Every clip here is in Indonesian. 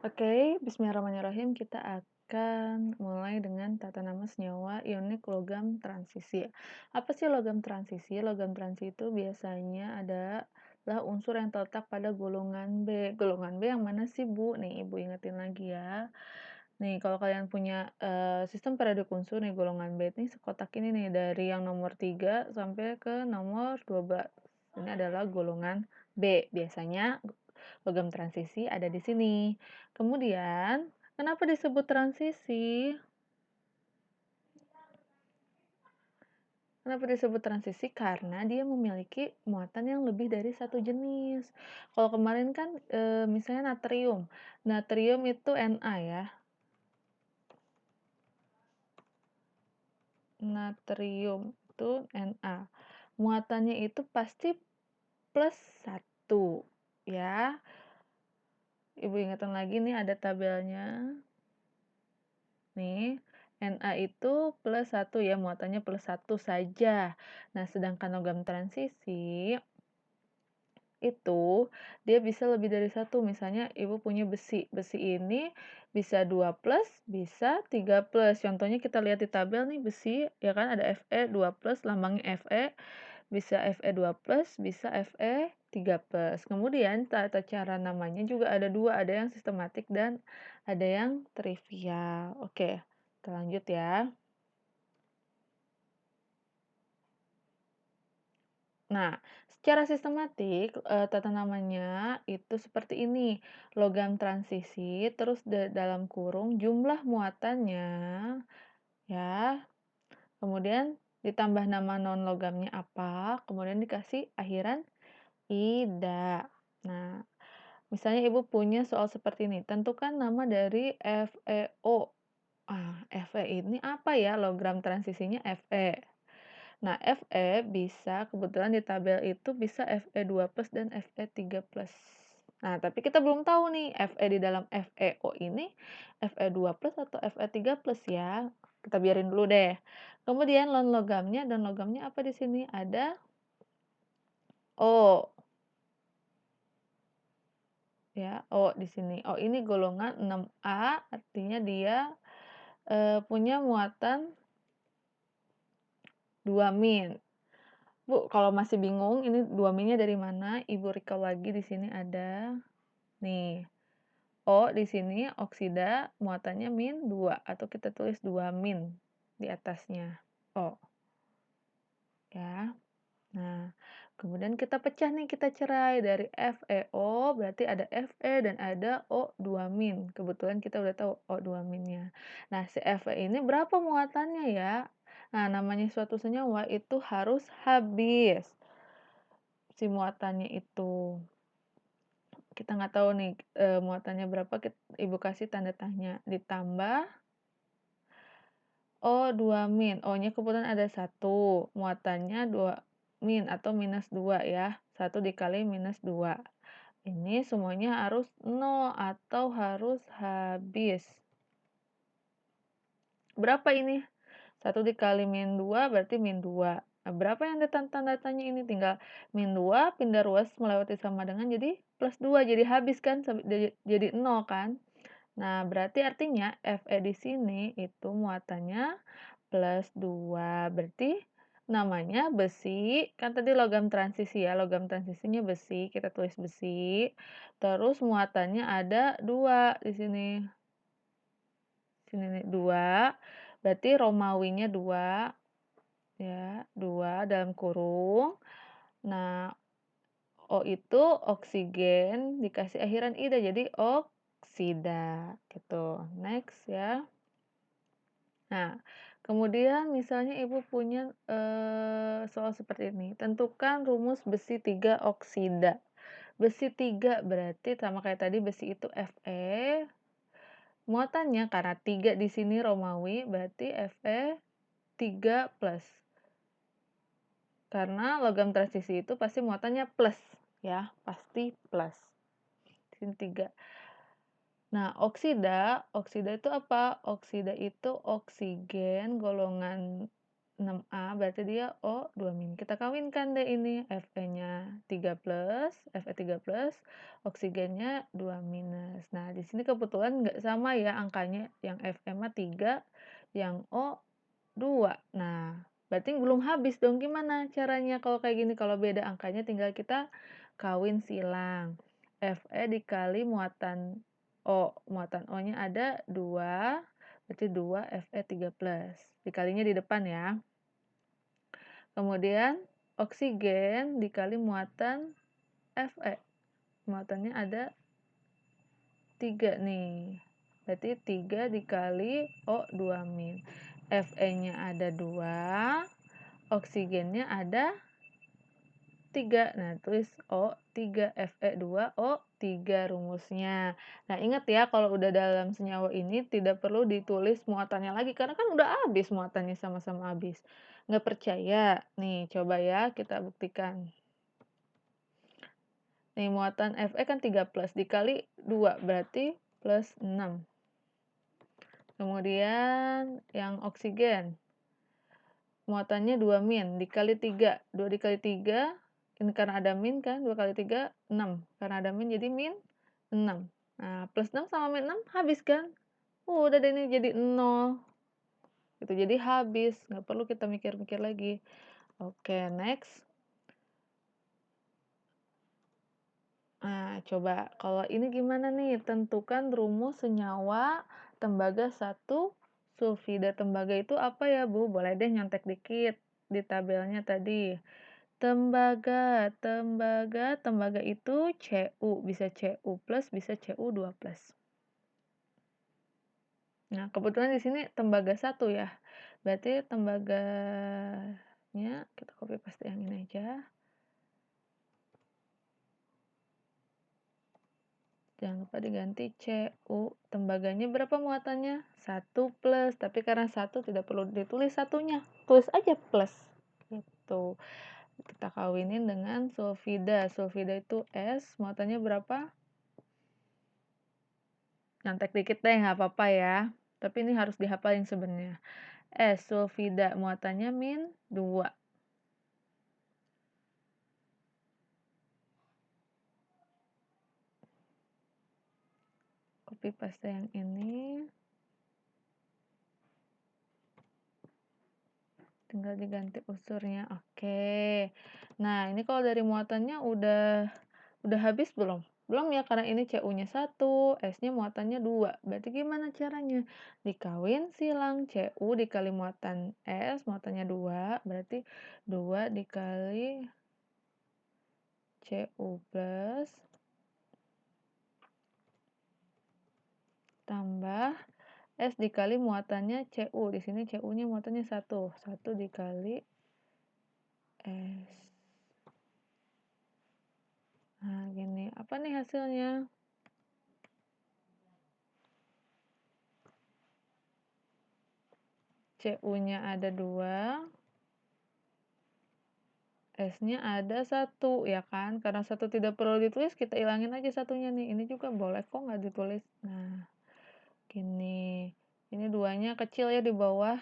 Oke, bismillahirrahmanirrahim. Kita akan mulai dengan tata nama senyawa ionik logam transisi. Apa sih logam transisi? Logam transisi itu biasanya adalah unsur yang terletak pada golongan B. Golongan B yang mana sih, Bu? Nih, Ibu ingetin lagi ya. Nih, kalau kalian punya sistem periodik unsur nih, golongan B ini sekotak ini nih, dari yang nomor 3 sampai ke nomor 12. Ini adalah golongan B. Biasanya logam transisi ada di sini. Kemudian, kenapa disebut transisi? Kenapa disebut transisi? Karena dia memiliki muatan yang lebih dari satu jenis. Kalau kemarin kan misalnya natrium. Natrium itu Na ya. Natrium itu Na. Muatannya itu pasti plus satu ya. Ibu ingatkan lagi nih ada tabelnya. Nih, Na itu plus satu ya, muatannya plus satu saja. Nah, sedangkan logam transisi itu dia bisa lebih dari satu. Misalnya ibu punya besi. Besi ini bisa 2 plus, bisa 3 plus. Contohnya kita lihat di tabel nih besi, ya kan ada Fe 2 plus, lambangnya Fe. Bisa Fe 2 plus, bisa Fe 3 plus. Kemudian tata cara namanya juga ada dua, ada yang sistematik dan ada yang trivial. Oke, kita lanjut ya. Nah, secara sistematik, tata namanya itu seperti ini, logam transisi, terus dalam kurung jumlah muatannya, ya, kemudian ditambah nama non-logamnya apa, kemudian dikasih akhiran ida. Nah, misalnya Ibu punya soal seperti ini, tentukan nama dari FeO. Fe ini apa ya? Logam transisinya Fe. Nah, Fe bisa kebetulan di tabel itu bisa Fe 2 plus dan Fe 3 plus. Nah, tapi kita belum tahu nih Fe di dalam FeO ini Fe 2 plus atau Fe 3 plus ya. Kita biarin dulu deh. Kemudian non logamnya dan logamnya apa di sini? Ada O. Ya, O di sini. O ini golongan 6A, artinya dia punya muatan 2 min. Bu, kalau masih bingung ini 2 minnya dari mana, Ibu recall lagi di sini ada nih. O di sini oksida muatannya min 2 atau kita tulis 2 min di atasnya. O. Ya. Nah, kemudian kita pecah nih, kita cerai dari FeO, berarti ada Fe dan ada O2 min. Kebetulan kita udah tahu O2 minnya. Nah, si Fe ini berapa muatannya ya? Nah, namanya suatu senyawa itu harus habis si muatannya itu. Kita nggak tahu nih muatannya berapa, Ibu kasih tanda tanya. Ditambah O2 min. O-nya kebetulan ada 1, muatannya 2 min atau minus 2 ya. 1 dikali minus 2. Ini semuanya harus 0 atau harus habis. Berapa ini? 1 dikali min 2 berarti min 2. Nah, berapa yang ada tanda-tandanya ini? Tinggal min 2 pindah ruas melewati sama dengan jadi plus 2. Jadi habis kan? Jadi 0 kan? Nah, berarti artinya Fe di sini itu muatannya plus 2. Berarti namanya besi, kan tadi logam transisi ya, logam transisinya besi, kita tulis besi. Terus muatannya ada 2 di sini. Sini nih 2. Berarti Romawinya 2 ya, 2 dalam kurung. Nah, O itu oksigen dikasih akhiran ida jadi oksida gitu. Next ya. Nah, kemudian misalnya Ibu punya, soal seperti ini, tentukan rumus besi 3 oksida. Besi 3 berarti sama kayak tadi besi itu Fe, muatannya karena 3 di sini Romawi berarti Fe 3 plus. Karena logam transisi itu pasti muatannya plus ya, pasti plus. Di sini 3. Nah, oksida itu apa? Oksida itu oksigen golongan 6A berarti dia O 2 min. Kita kawinkan deh ini, Fe-nya 3 plus, Fe 3 plus, oksigennya 2 minus. Nah, di sini kebetulan nggak sama ya angkanya, yang Fe mah 3, yang O 2. Nah, berarti belum habis dong, gimana caranya kalau kayak gini? Kalau beda angkanya tinggal kita kawin silang. Fe dikali muatan O, muatan O-nya ada 2, berarti 2 Fe 3 plus. Dikalinya di depan ya. Kemudian oksigen dikali muatan Fe. Muatannya ada 3 nih. Berarti 3 dikali O2 min. Fe-nya ada 2, oksigennya ada 3. Nah, tulis O3, Fe2, O3 rumusnya. Nah, ingat ya kalau udah dalam senyawa ini tidak perlu ditulis muatannya lagi karena kan udah habis muatannya sama-sama habis. Nggak percaya? Nih, coba ya kita buktikan. Nih, muatan Fe kan 3 plus dikali 2 berarti plus 6. Kemudian yang oksigen. Muatannya 2 min dikali 3. 2 dikali 3, ini karena ada min kan, 2 kali 3, 6. Karena ada min jadi min 6. Nah, plus 6 sama min 6 habis kan? Udah deh ini jadi 0. Gitu, jadi habis, nggak perlu kita mikir-mikir lagi. Oke, next. Nah, coba kalau ini gimana nih? Tentukan rumus senyawa tembaga 1 sulfida tembaga itu apa ya, Bu? Boleh deh nyontek dikit di tabelnya tadi. Tembaga itu Cu, bisa Cu plus, bisa Cu2 plus. Nah, kebetulan di sini tembaga 1 ya. Berarti tembaganya kita copy paste yang ini aja. Jangan lupa diganti Cu. Tembaganya berapa muatannya? 1 plus, tapi karena 1 tidak perlu ditulis satunya. Tulis aja plus. Gitu. Kita kawinin dengan sulfida. Sulfida itu S, muatannya berapa? Nyontek dikit deh, nggak apa-apa ya. Tapi ini harus dihafalin sebenarnya. S, sulfida, muatannya min 2. Copy paste yang ini. Tinggal diganti unsurnya. Oke. Nah, ini kalau dari muatannya udah habis belum? Belum ya, karena ini Cu-nya 1, S-nya muatannya 2. Berarti gimana caranya? Dikawin silang Cu dikali muatan S, muatannya 2. Berarti 2 dikali Cu plus tambah S dikali muatannya Cu. Di sini Cu-nya muatannya 1. 1 dikali S. Nah, gini. Apa nih hasilnya? Cu-nya ada 2, S-nya ada 1, ya kan? Karena 1 tidak perlu ditulis, kita ilangin aja satunya nih. Ini juga boleh kok nggak ditulis. Nah, gini. Ini 2-nya kecil ya di bawah.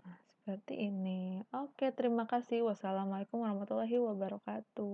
Nah, seperti ini. Oke, terima kasih. Wassalamualaikum warahmatullahi wabarakatuh.